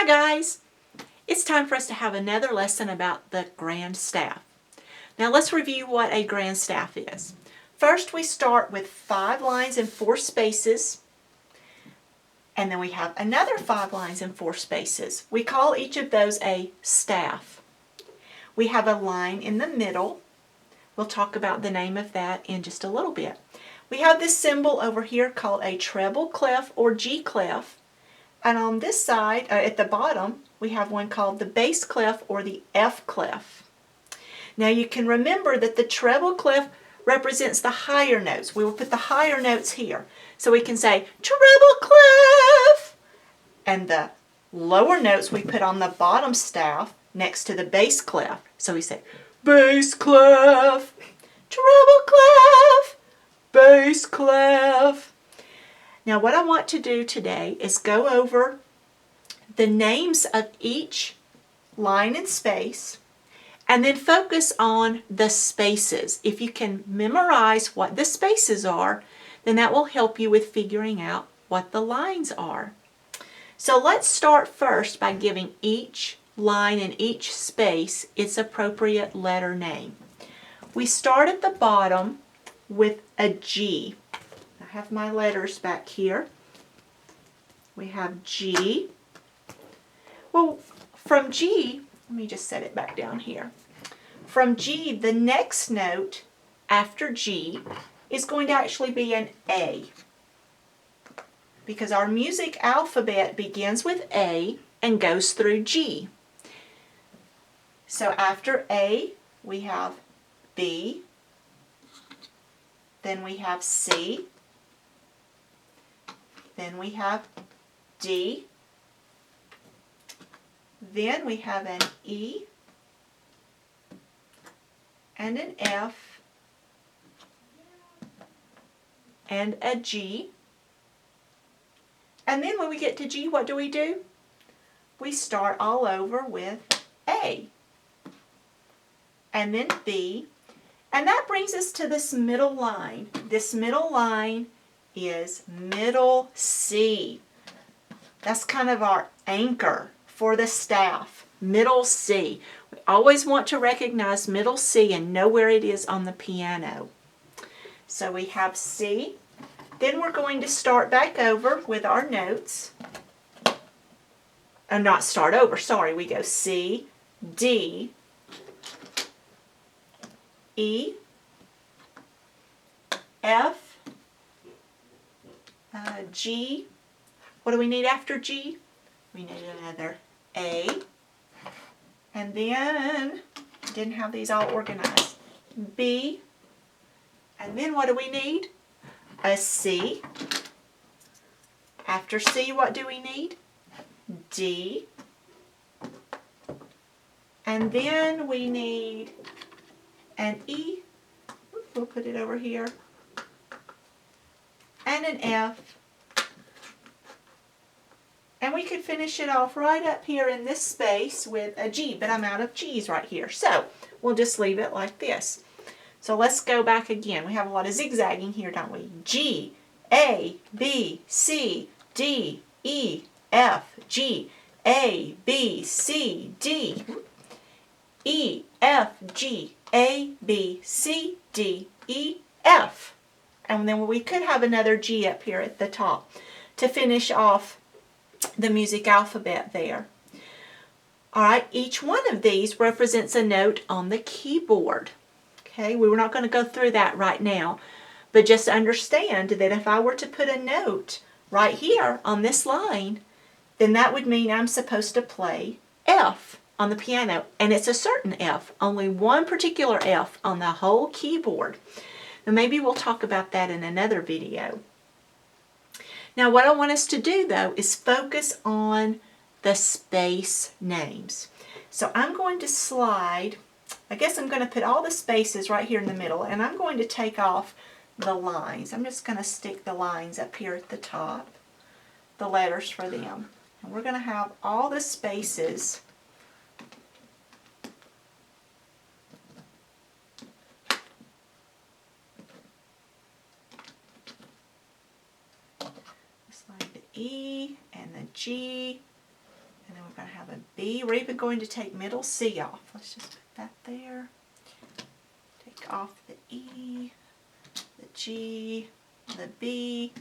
Hi guys! It's time for us to have another lesson about the grand staff. Now let's review what a grand staff is. First we start with 5 lines and 4 spaces, and then we have another 5 lines and 4 spaces. We call each of those a staff. We have a line in the middle. We'll talk about the name of that in just a little bit. We have this symbol over here called a treble clef or G clef. And on this side, at the bottom, we have one called the bass clef or the F clef. Now you can remember that the treble clef represents the higher notes. We will put the higher notes here. So we can say treble clef. And the lower notes we put on the bottom staff next to the bass clef. So we say bass clef, treble clef, bass clef. Now what I want to do today is go over the names of each line and space and then focus on the spaces. If you can memorize what the spaces are, then that will help you with figuring out what the lines are. So let's start first by giving each line and each space its appropriate letter name. We start at the bottom with a G. I have my letters back here. We have G. Well, from G, let me just set it back down here. From G, the next note after G is going to actually be an A, because our music alphabet begins with A and goes through G. So after A, we have B, then we have C, then we have D, then we have an E, and an F, and a G. And then when we get to G, what do? We start all over with A, and then B, and that brings us to this middle line. This middle line is middle C. That's kind of our anchor for the staff, middle C. We always want to recognize middle C and know where it is on the piano. So we have C. Then we're going to start back over with our notes. Not start over, sorry. We go C, D, E, F, G. What do we need after G? We need another A, and then, didn't have these all organized, B, and then what do we need? A C. After C, what do we need? D, and then we need an E, we'll put it over here, and an F, and we could finish it off right up here in this space with a G, but I'm out of G's right here, so we'll just leave it like this. So let's go back again. We have a lot of zigzagging here, don't we? G, A, B, C, D, E, F, G, A, B, C, D, E, F, G, A, B, C, D, E, F. And then we could have another G up here at the top to finish off the music alphabet there. All right, each one of these represents a note on the keyboard. Okay, we're not going to go through that right now, but just understand that if I were to put a note right here on this line, then that would mean I'm supposed to play F on the piano, and it's a certain F, only one particular F on the whole keyboard. Now maybe we'll talk about that in another video. Now what I want us to do though is focus on the space names. So I'm going to slide, I guess I'm going to put all the spaces right here in the middle, and I'm going to take off the lines. I'm just going to stick the lines up here at the top, the letters for them. And we're going to have all the spaces just like the E and the G And then we're going to have a B. We're even going to take middle C off. Let's just put that there. Take off the E, the G, the B,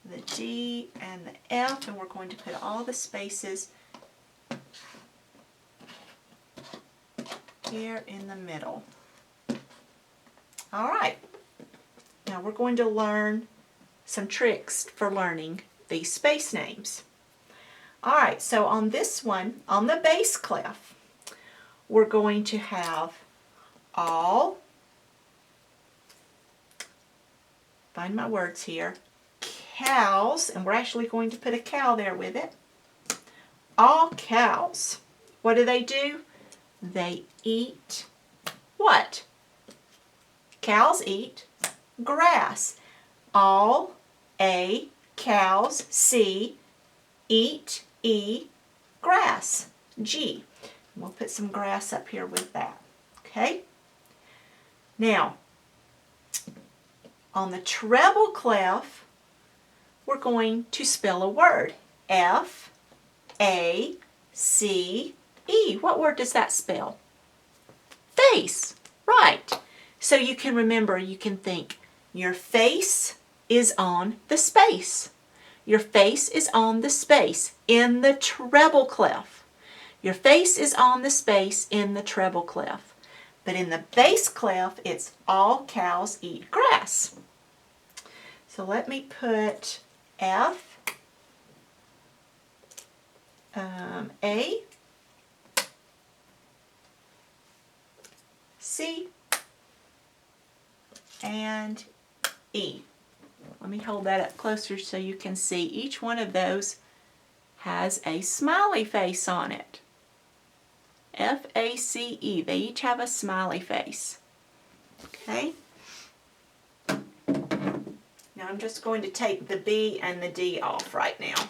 the D, and the F, and we're going to put all the spaces here in the middle. All right. Now we're going to learn some tricks for learning these space names. All right, so on this one, on the bass clef, we're going to have all, find my words here, cows, and we're actually going to put a cow there with it. All cows, what do? They eat what? Cows eat grass. All A cows C eat E grass. G. We'll put some grass up here with that. Okay? Now, on the treble clef, we're going to spell a word. F A C E. What word does that spell? Face. Right. So you can remember, you can think, your face is on the space. Your face is on the space in the treble clef. Your face is on the space in the treble clef. But in the bass clef, it's all cows eat grass. So let me put F, A, C, and E. Let me hold that up closer so you can see each one of those has a smiley face on it. F-A-C-E. They each have a smiley face. Okay? Now I'm just going to take the B and the D off right now.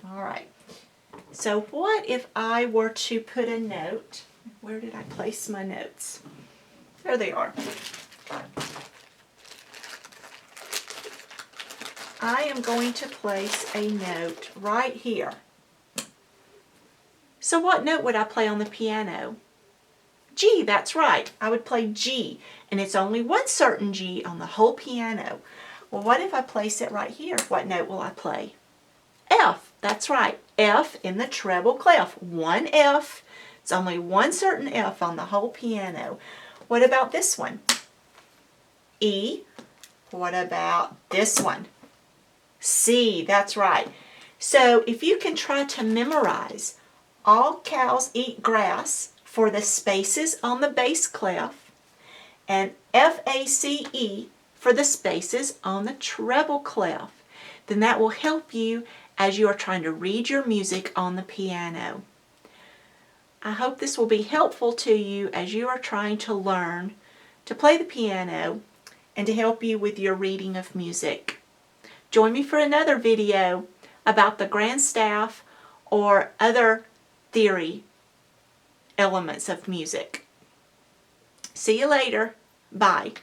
All right. So what if I were to put a note? Where did I place my notes? There they are. I am going to place a note right here. So what note would I play on the piano? G, that's right. I would play G, and it's only one certain G on the whole piano. Well, what if I place it right here? What note will I play? F, that's right. F in the treble clef. One F. It's only one certain F on the whole piano. What about this one? E. What about this one? C, that's right. So if you can try to memorize all cows eat grass for the spaces on the bass clef and F-A-C-E for the spaces on the treble clef, then that will help you as you are trying to read your music on the piano. I hope this will be helpful to you as you are trying to learn to play the piano and to help you with your reading of music. Join me for another video about the grand staff or other theory elements of music. See you later. Bye.